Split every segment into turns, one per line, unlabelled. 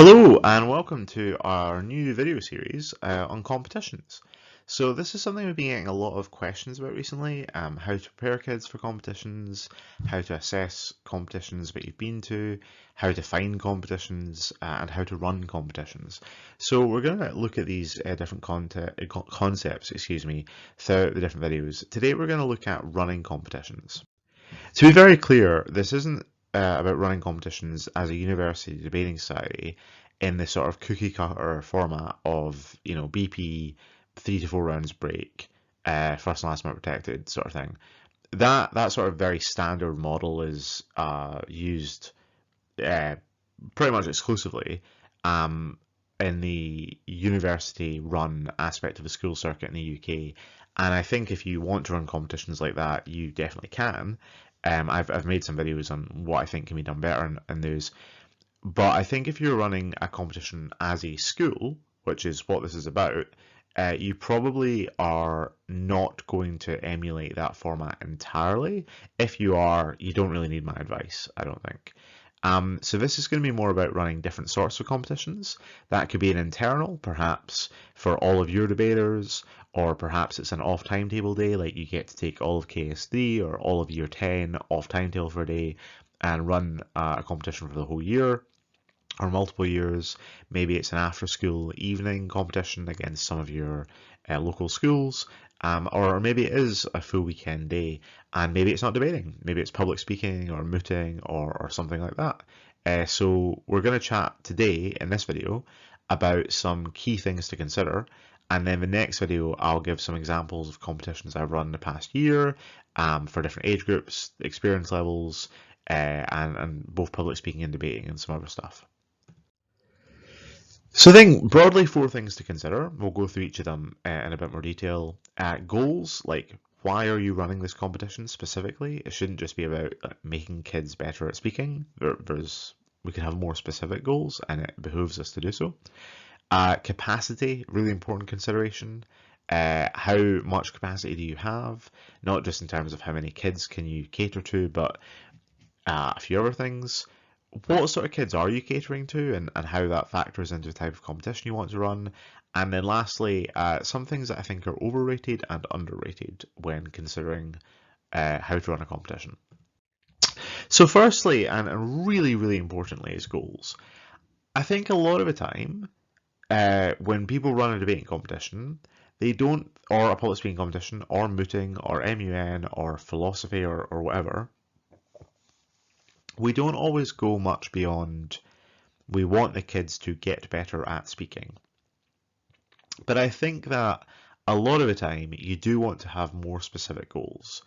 Hello and welcome to our new video series on competitions. So this is something we've been getting a lot of questions about recently, how to prepare kids for competitions, how to assess competitions that you've been to, how to find competitions, and how to run competitions. So we're going to look at these different concepts, throughout the different videos. Today we're going to look at running competitions. To be very clear, this isn't about running competitions as a university debating society in the sort of cookie cutter format of, BP, 3 to 4 rounds break, first and last minute protected sort of thing. That sort of very standard model is used pretty much exclusively in the university-run aspect of the school circuit in the UK. And I think if you want to run competitions like that, you definitely can. I've made some videos on what I think can be done better in those. But I think if you're running a competition as a school, which is what this is about, you probably are not going to emulate that format entirely. If you are, you don't really need my advice, I don't think. So this is going to be more about running different sorts of competitions. That could be an internal, perhaps for all of your debaters, or perhaps it's an off timetable day, like you get to take all of KS3 or all of year 10 off timetable for a day and run a competition for the whole year or multiple years. Maybe it's an after school evening competition against some of your local schools. Or maybe it is a full weekend day, and maybe it's not debating. Maybe it's public speaking or mooting or something like that. So we're going to chat today in this video about some key things to consider, and then the next video I'll give some examples of competitions I've run in the past year for different age groups, experience levels, and both public speaking and debating and some other stuff. So I think broadly 4 things to consider. We'll go through each of them in a bit more detail. Goals, like why are you running this competition specifically? It shouldn't just be about making kids better at speaking. We can have more specific goals, and it behooves us to do so. Capacity, really important consideration. How much capacity do you have? Not just in terms of how many kids can you cater to, but a few other things. What sort of kids are you catering to, and how that factors into the type of competition you want to run. And then lastly, some things that I think are overrated and underrated when considering how to run a competition. So firstly, and really, really importantly, is goals. I think a lot of the time, when people run a debating competition, they don't, or a public speaking competition, or mooting, or MUN, or philosophy, or whatever, we don't always go much beyond we want the kids to get better at speaking. But I think that a lot of the time you do want to have more specific goals.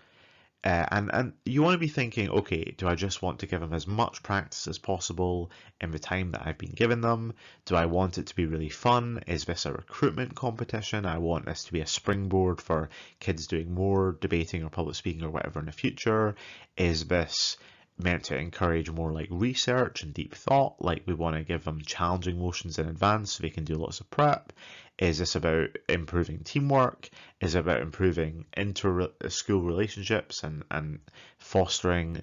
And you want to be thinking, okay, do I just want to give them as much practice as possible in the time that I've been giving them? Do I want it to be really fun? Is this a recruitment competition? I want this to be a springboard for kids doing more debating or public speaking or whatever in the future. Is this meant to encourage more like research and deep thought? Like we want to give them challenging motions in advance so they can do lots of prep. Is this about improving teamwork? Is it about improving inter-school relationships and fostering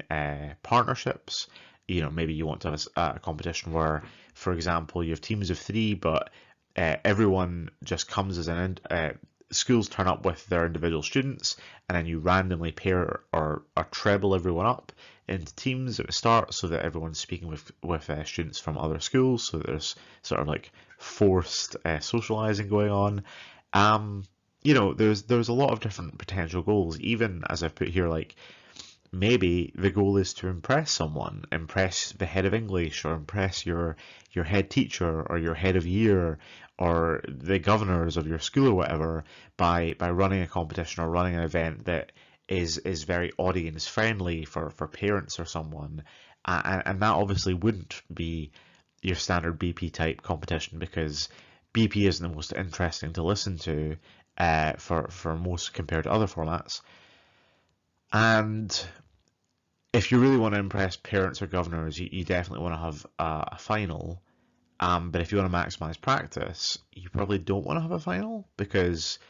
partnerships? Maybe you want to have a competition where, for example, you have teams of 3, but everyone just comes as schools turn up with their individual students, and then you randomly pair or treble everyone up into teams at the start so that everyone's speaking with students from other schools, so there's sort of like forced socializing going on. There's a lot of different potential goals, even as I've put here, like maybe the goal is to impress someone, impress the head of English, or impress your head teacher or your head of year or the governors of your school or whatever by running a competition or running an event that is very audience friendly for parents or someone. And that obviously wouldn't be your standard BP type competition, because BP isn't the most interesting to listen to for most compared to other formats. And if you really want to impress parents or governors, you definitely want to have a final. But if you want to maximize practice, you probably don't want to have a final, because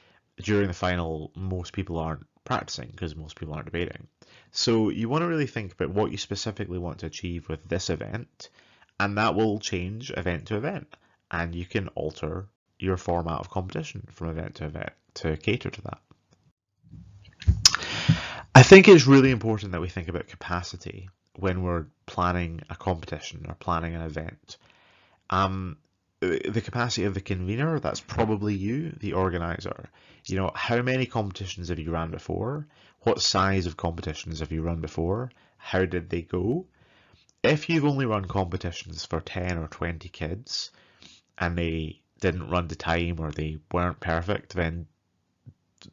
during the final, most people aren't practicing because most people aren't debating. So you want to really think about what you specifically want to achieve with this event, and that will change event to event, and you can alter your format of competition from event to event to cater to that. I think it's really important that we think about capacity when we're planning a competition or planning an event. The capacity of the convener, that's probably you, the organizer. You know, how many competitions have you run before? What size of competitions have you run before? How did they go? If you've only run competitions for 10 or 20 kids and they didn't run to time or they weren't perfect, then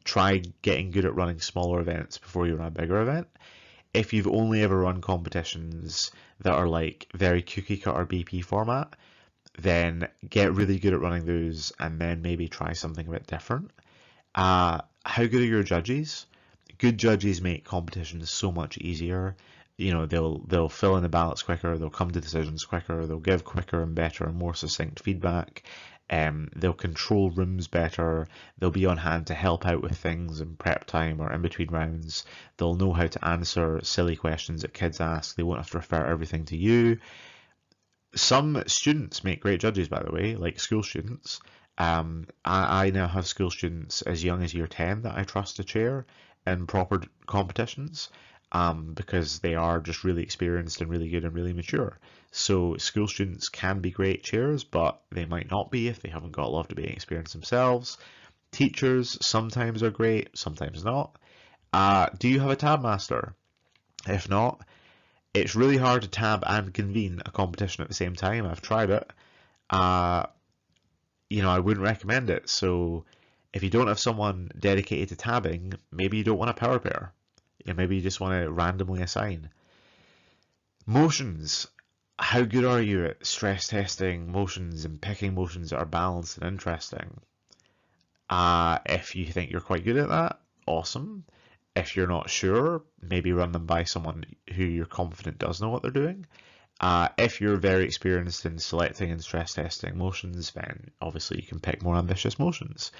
try getting good at running smaller events before you run a bigger event. If you've only ever run competitions that are like very cookie cutter BP format, then get really good at running those and then maybe try something a bit different. How good are your judges? Good judges make competitions so much easier. You know, they'll fill in the ballots quicker, they'll come to decisions quicker, they'll give quicker and better and more succinct feedback. They'll control rooms better. They'll be on hand to help out with things in prep time or in between rounds. They'll know how to answer silly questions that kids ask. They won't have to refer everything to you. Some students make great judges, by the way, like school students. I now have school students as young as year 10 that I trust to chair in proper competitions because they are just really experienced and really good and really mature. So school students can be great chairs, but they might not be if they haven't got a lot of debating experience themselves. Teachers sometimes are great, sometimes not. Do you have a tab master? If not, it's really hard to tab and convene a competition at the same time. I've tried it. You know, I wouldn't recommend it. So if you don't have someone dedicated to tabbing, maybe you don't want a power pair. You know, maybe you just want to randomly assign. Motions. How good are you at stress testing motions and picking motions that are balanced and interesting? If you think you're quite good at that, awesome. If you're not sure, maybe run them by someone who you're confident does know what they're doing. If you're very experienced in selecting and stress testing motions, then obviously you can pick more ambitious motions.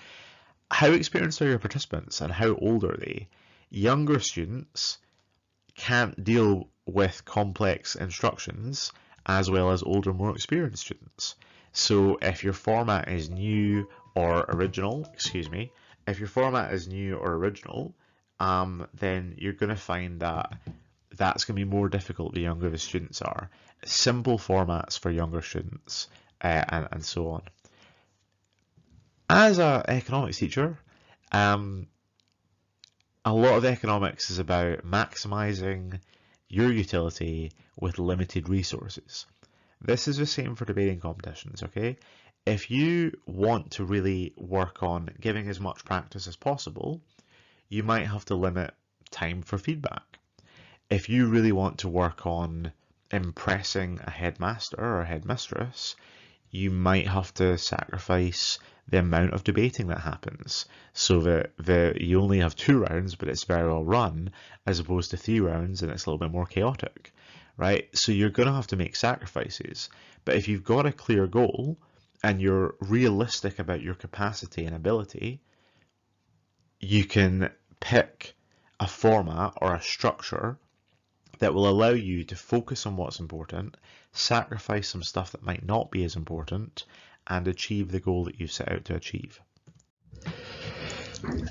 How experienced are your participants and how old are they? Younger students can't deal with complex instructions as well as older, more experienced students. So if your format is new or original, if your format is new or original, then you're going to find that that's going to be more difficult the younger the students are. Simple formats for younger students, and so on. As an economics teacher, a lot of economics is about maximizing your utility with limited resources. This is the same for debating competitions, okay? If you want to really work on giving as much practice as possible, you might have to limit time for feedback. If you really want to work on impressing a headmaster or a headmistress, you might have to sacrifice the amount of debating that happens so that you only have 2 rounds but it's very well run as opposed to 3 rounds and it's a little bit more chaotic, right? So you're going to have to make sacrifices. But if you've got a clear goal and you're realistic about your capacity and ability, you can pick a format or a structure that will allow you to focus on what's important, sacrifice some stuff that might not be as important, and achieve the goal that you've set out to achieve.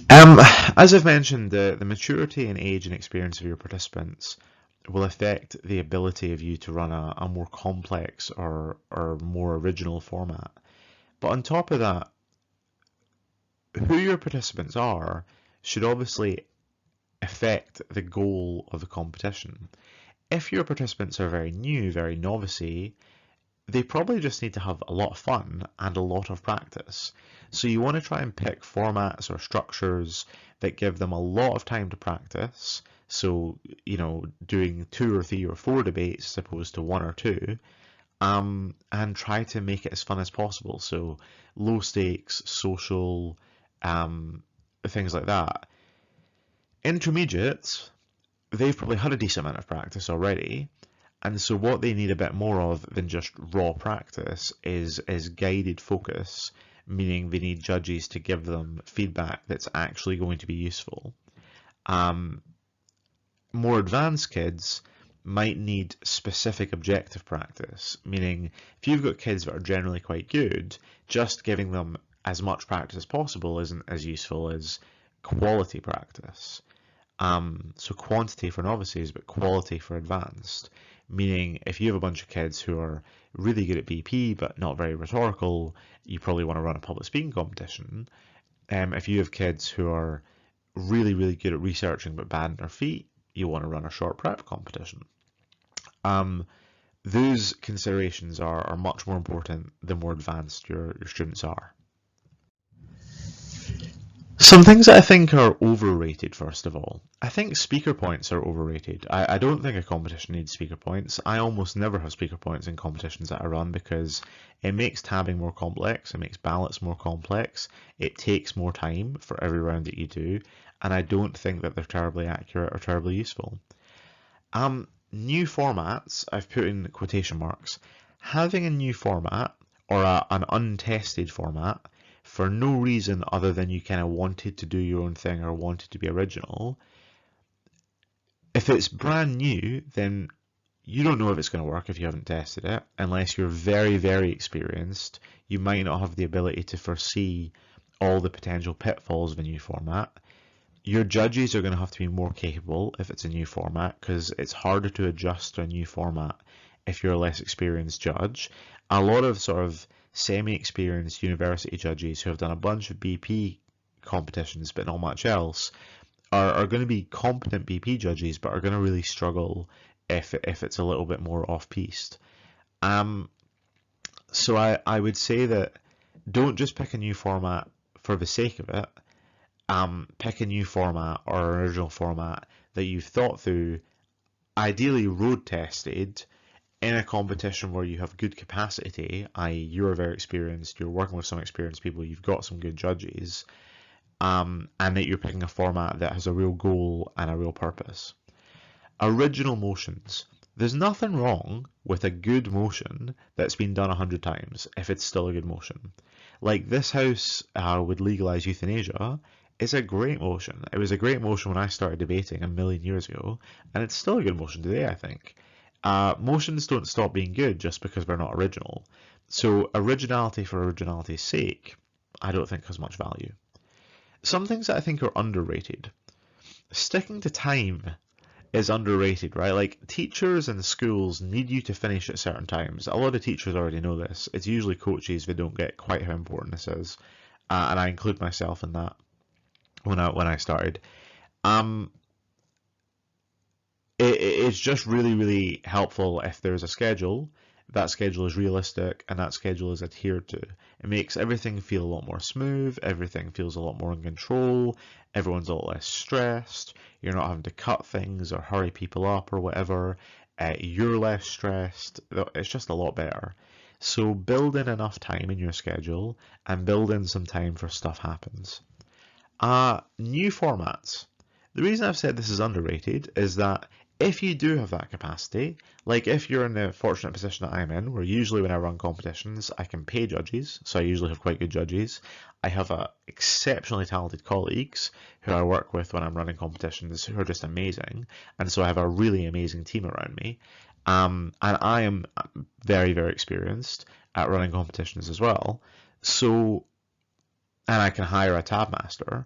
As I've mentioned, the maturity and age and experience of your participants will affect the ability of you to run a more complex or more original format. But on top of that, who your participants are should obviously affect the goal of the competition. If your participants are very new, very novice-y, they probably just need to have a lot of fun and a lot of practice. So you want to try and pick formats or structures that give them a lot of time to practice. So, you know, doing 2 or 3 or 4 debates as opposed to 1 or 2, and try to make it as fun as possible. So low stakes, social, things like that. Intermediates, they've probably had a decent amount of practice already, and so what they need a bit more of than just raw practice is guided focus, meaning they need judges to give them feedback that's actually going to be useful. More advanced kids might need specific objective practice, meaning if you've got kids that are generally quite good, just giving them as much practice as possible isn't as useful as quality practice. So quantity for novices, but quality for advanced. Meaning, if you have a bunch of kids who are really good at BP but not very rhetorical, you probably want to run a public speaking competition. If you have kids who are really, really good at researching but bad on their feet, you want to run a short prep competition. Those considerations are much more important the more advanced your students are. Some things that I think are overrated, first of all. I think speaker points are overrated. I don't think a competition needs speaker points. I almost never have speaker points in competitions that I run because it makes tabbing more complex, it makes ballots more complex, it takes more time for every round that you do, and I don't think that they're terribly accurate or terribly useful. New formats, I've put in quotation marks. Having a new format or an untested format for no reason other than you kind of wanted to do your own thing or wanted to be original, if it's brand new, then you don't know if it's going to work if you haven't tested it. Unless you're very, very experienced, you might not have the ability to foresee all the potential pitfalls of a new format. Your judges are going to have to be more capable if it's a new format because it's harder to adjust to a new format if you're a less experienced judge. A lot of sort of semi-experienced university judges who have done a bunch of BP competitions but not much else are going to be competent BP judges but are going to really struggle if it's a little bit more off-piste. So I would say that don't just pick a new format for the sake of it. Pick a new format or an original format that you've thought through, ideally road tested, in a competition where you have good capacity, i.e. you're very experienced, you're working with some experienced people, you've got some good judges, and that you're picking a format that has a real goal and a real purpose. Original motions. There's nothing wrong with a good motion that's been done 100 times if it's still a good motion. Like this house would legalise euthanasia is a great motion. It was a great motion when I started debating a million years ago, and it's still a good motion today, I think. Motions don't stop being good just because they're not original. So originality for originality's sake, I don't think has much value. Some things that I think are underrated. Sticking to time is underrated, right? Like teachers and schools need you to finish at certain times. A lot of teachers already know this. It's usually coaches that don't get quite how important this is, and I include myself in that when I started. It's just really, really helpful if there's a schedule, that schedule is realistic, and that schedule is adhered to. It makes everything feel a lot more smooth, everything feels a lot more in control, everyone's a lot less stressed, you're not having to cut things or hurry people up or whatever, you're less stressed, it's just a lot better. So build in enough time in your schedule and build in some time for stuff happens. New formats. The reason I've said this is underrated is that if you do have that capacity, like if you're in the fortunate position that I'm in, where usually when I run competitions, I can pay judges, so I usually have quite good judges. I have exceptionally talented colleagues who I work with when I'm running competitions who are just amazing, and so I have a really amazing team around me. And I am very, very experienced at running competitions as well. So, and I can hire a tab master.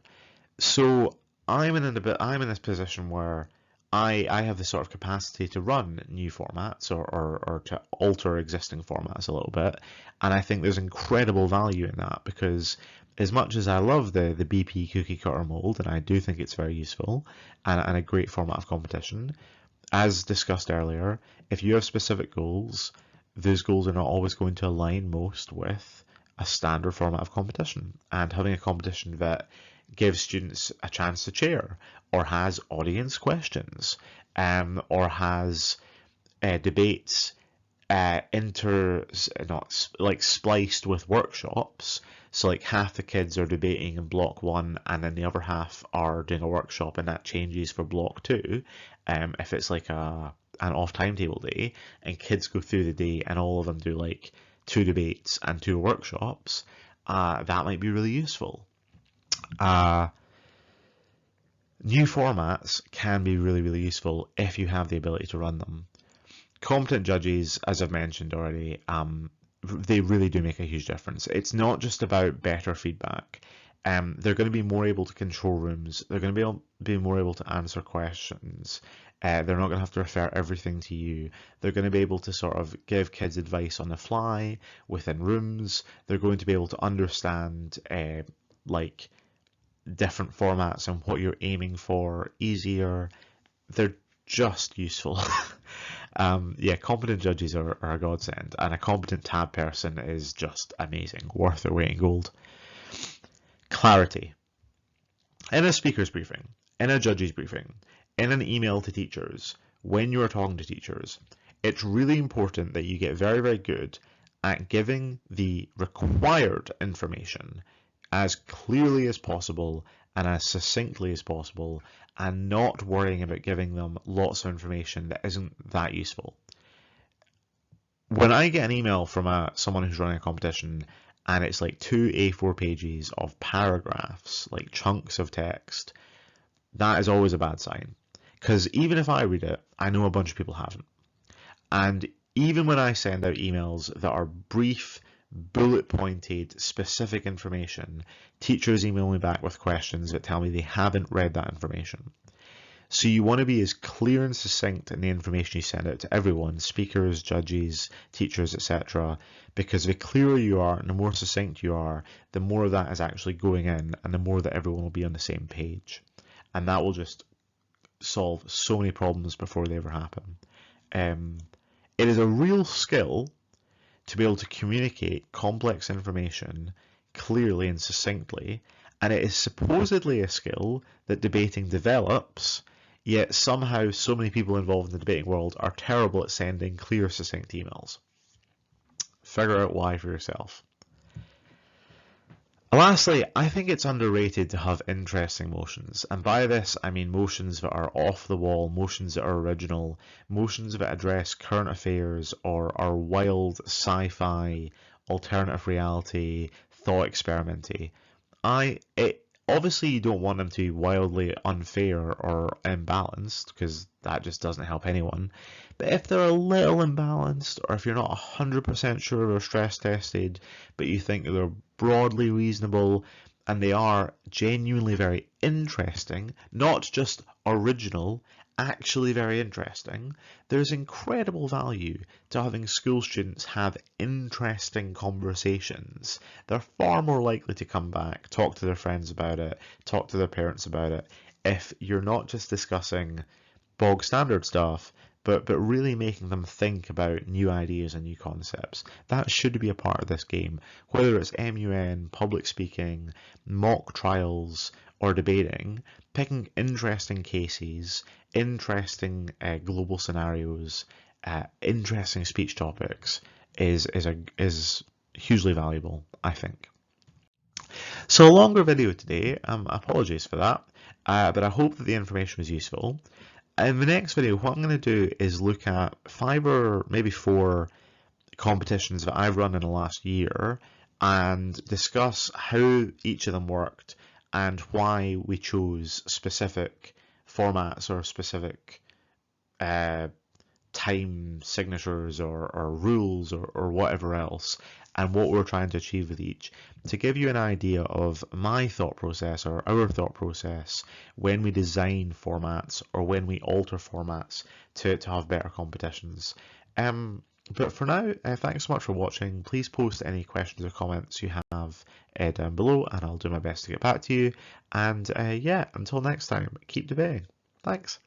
So I'm in this position where I have the sort of capacity to run new formats or to alter existing formats a little bit, and I think there's incredible value in that because as much as I love the BP cookie cutter mold, and I do think it's very useful and a great format of competition, as discussed earlier, if you have specific goals, those goals are not always going to align most with a standard format of competition, and having a competition that gives students a chance to chair, or has audience questions, or has debates spliced with workshops. So like half the kids are debating in block 1 and then the other half are doing a workshop, and that changes for block 2. If it's like an off timetable day and kids go through the day and all of them do like 2 debates and 2 workshops, that might be really useful. New formats can be really, really useful if you have the ability to run them. competent judges, as I've mentioned already, they really do make a huge difference. It's not just about better feedback. They're going to be more able to control rooms. They're going to be more able to answer questions. They're not going to have to refer everything to you. They're going to be able to sort of give kids advice on the fly within rooms. They're going to be able to understand like different formats and what you're aiming for easier. They're just useful. Yeah, competent judges are a godsend, and a competent tab person is just amazing, worth their weight in gold. Clarity. In a speaker's briefing, in a judge's briefing, in an email to teachers, when you are talking to teachers, it's really important that you get very, very good at giving the required information as clearly as possible and as succinctly as possible, and not worrying about giving them lots of information that isn't that useful. When I get an email from someone who's running a competition and it's like 2 A4 pages of paragraphs, like chunks of text, that is always a bad sign. Because even if I read it, I know a bunch of people haven't. And even when I send out emails that are brief, bullet pointed, specific information, teachers email me back with questions that tell me they haven't read that information. So you want to be as clear and succinct in the information you send out to everyone, speakers, judges, teachers, etc. Because the clearer you are and the more succinct you are, the more of that is actually going in, and the more that everyone will be on the same page. And that will just solve so many problems before they ever happen. It is a real skill to be able to communicate complex information clearly and succinctly, and it is supposedly a skill that debating develops, yet somehow so many people involved in the debating world are terrible at sending clear, succinct emails. Figure out why for yourself. Lastly, I think it's underrated to have interesting motions, and by this I mean motions that are off the wall, motions that are original, motions that address current affairs or are wild, sci-fi, alternative reality, thought experimenty. Obviously you don't want them to be wildly unfair or imbalanced, because that just doesn't help anyone. But if they're a little imbalanced, or if you're not 100% sure they're stress tested, but you think they're broadly reasonable, and they are genuinely very interesting, not just original, actually very interesting, there's incredible value to having school students have interesting conversations. They're far more likely to come back, talk to their friends about it, talk to their parents about it, if you're not just discussing bog standard stuff, but really making them think about new ideas and new concepts. That should be a part of this game, whether it's MUN, public speaking, mock trials, or debating. Picking interesting cases, interesting global scenarios, interesting speech topics is hugely valuable, I think. So a longer video today, apologies for that, but I hope that the information was useful. In the next video, what I'm going to do is look at 5 or maybe 4 competitions that I've run in the last year and discuss how each of them worked and why we chose specific formats or specific time signatures or rules or whatever else, and what we're trying to achieve with each, to give you an idea of my thought process or our thought process when we design formats or when we alter formats to have better competitions. But for now, thanks so much for watching. Please post any questions or comments you have down below, and I'll do my best to get back to you. And yeah, until next time, keep debating. Thanks.